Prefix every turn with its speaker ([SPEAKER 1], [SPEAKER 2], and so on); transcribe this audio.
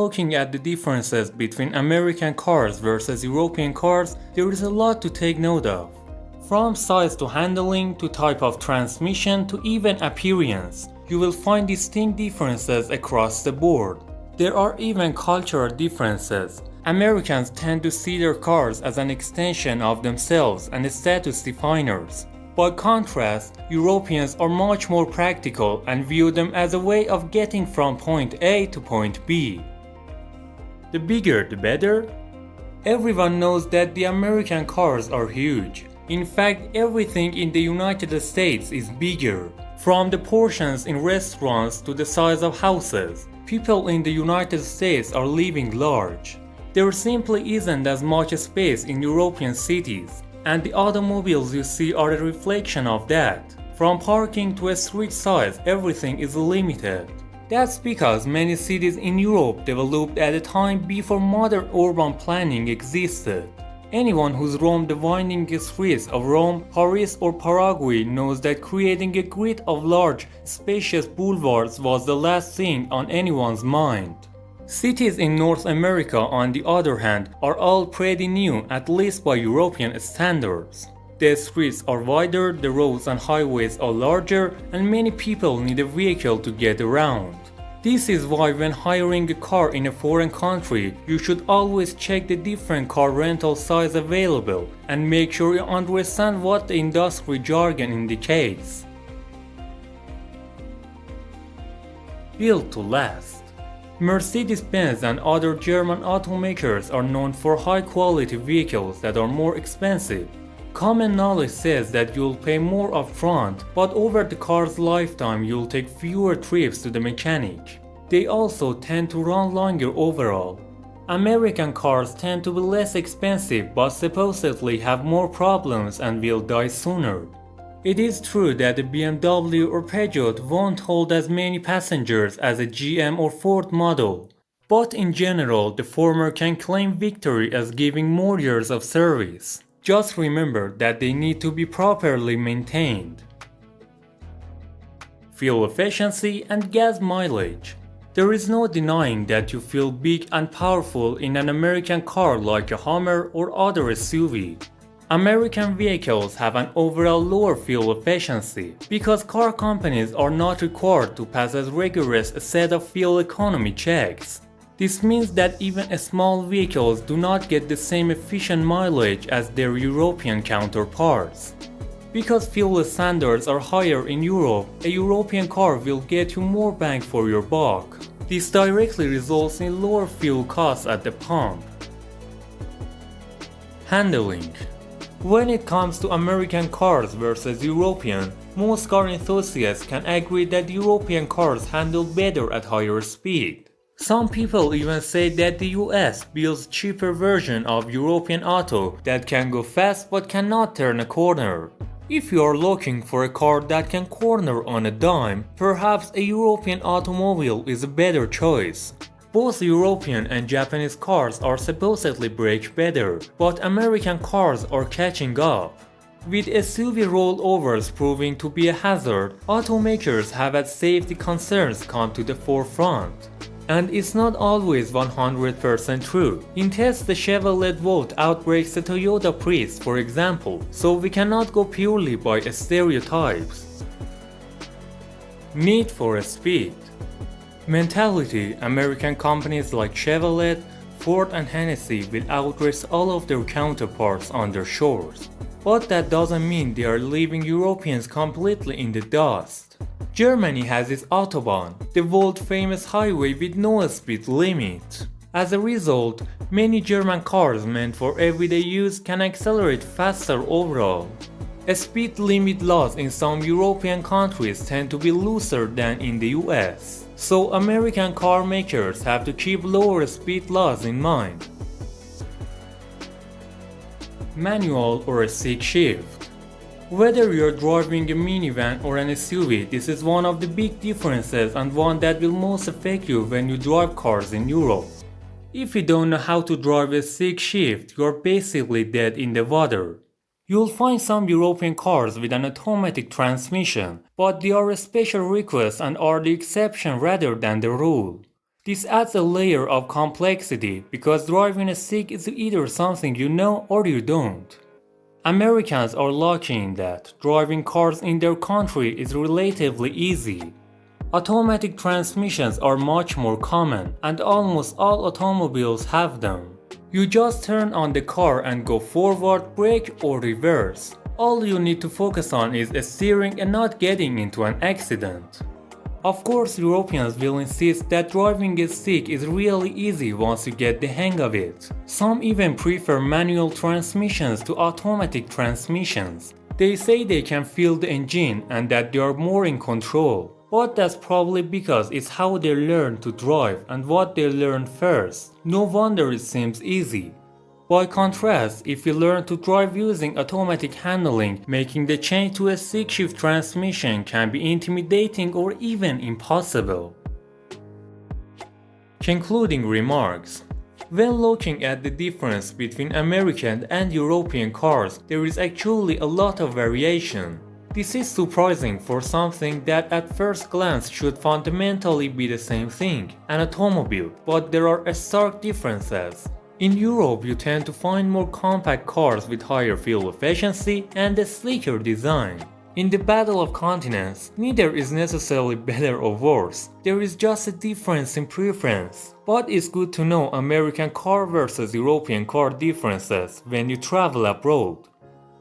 [SPEAKER 1] looking at the differences between American cars versus European cars, there is a lot to take note of. From size to handling to type of transmission to even appearance, you will find distinct differences across the board. There are even cultural differences. Americans tend to see their cars as an extension of themselves and status definers. By contrast, Europeans are much more practical and view them as a way of getting from point A to point B. The bigger the better? Everyone knows that the American cars are huge. In fact, everything in the United States is bigger. From the portions in restaurants to the size of houses, people in the United States are living large. There simply isn't as much space in European cities, and the automobiles you see are a reflection of that. From parking to a street size, everything is limited. That's because many cities in Europe developed at a time before modern urban planning existed. Anyone who's roamed the winding streets of Rome, Paris or Paraguay knows that creating a grid of large, spacious boulevards was the last thing on anyone's mind. Cities in North America, on the other hand, are all pretty new, at least by European standards. The streets are wider, the roads and highways are larger, and many people need a vehicle to get around. This is why when hiring a car in a foreign country, you should always check the different car rental sites available and make sure you understand what the industry jargon indicates. Built to last. Mercedes-Benz and other German automakers are known for high-quality vehicles that are more expensive. Common knowledge says that you'll pay more upfront, but over the car's lifetime you'll take fewer trips to the mechanic. They also tend to run longer overall. American cars tend to be less expensive but supposedly have more problems and will die sooner. It is true that a BMW or Peugeot won't hold as many passengers as a GM or Ford model, but in general the former can claim victory as giving more years of service. Just remember that they need to be properly maintained. Fuel efficiency and gas mileage. There is no denying that you feel big and powerful in an American car like a Hummer or other SUV. American vehicles have an overall lower fuel efficiency because car companies are not required to pass as rigorous a set of fuel economy checks. This means that even small vehicles do not get the same efficient mileage as their European counterparts. Because fuel standards are higher in Europe, a European car will get you more bang for your buck. This directly results in lower fuel costs at the pump. Handling. When it comes to American cars versus European, most car enthusiasts can agree that European cars handle better at higher speed. Some people even say that the US builds cheaper version of European auto that can go fast but cannot turn a corner. If you are looking for a car that can corner on a dime, perhaps a European automobile is a better choice. Both European and Japanese cars are supposedly brake better, but American cars are catching up. With SUV rollovers proving to be a hazard, automakers have had safety concerns come to the forefront. And it's not always 100% true. In tests, the Chevrolet Volt outbrakes the Toyota Prius, for example, so we cannot go purely by stereotypes. Need for speed. Mentality. American companies like Chevrolet, Ford and Hennessy will outrace all of their counterparts on their shores. But that doesn't mean they are leaving Europeans completely in the dust. Germany has its Autobahn, the world-famous highway with no speed limit. As a result, many German cars meant for everyday use can accelerate faster overall. Speed limit laws in some European countries tend to be looser than in the US, so American car makers have to keep lower speed laws in mind. Manual or a stick shift. Whether you're driving a minivan or an SUV, this is one of the big differences and one that will most affect you when you drive cars in Europe. If you don't know how to drive a stick shift, you're basically dead in the water. You'll find some European cars with an automatic transmission, but they are a special request and are the exception rather than the rule. This adds a layer of complexity because driving a Sikh is either something you know or you don't. Americans are lucky in that driving cars in their country is relatively easy. Automatic transmissions are much more common and almost all automobiles have them. You just turn on the car and go forward, brake or reverse. All you need to focus on is steering and not getting into an accident. Of course, Europeans will insist that driving a Sikh is really easy once you get the hang of it. Some even prefer manual transmissions to automatic transmissions. They say they can feel the engine and that they are more in control. But that's probably because it's how they learn to drive and what they learn first. No wonder it seems easy. By contrast, if you learn to drive using automatic handling, making the change to a stick-shift transmission can be intimidating or even impossible. Concluding remarks. When looking at the difference between American and European cars, there is actually a lot of variation. This is surprising for something that at first glance should fundamentally be the same thing, an automobile, but there are stark differences. In Europe, you tend to find more compact cars with higher fuel efficiency and a sleeker design. In the battle of continents, neither is necessarily better or worse, there is just a difference in preference. But it's good to know American car versus European car differences when you travel abroad.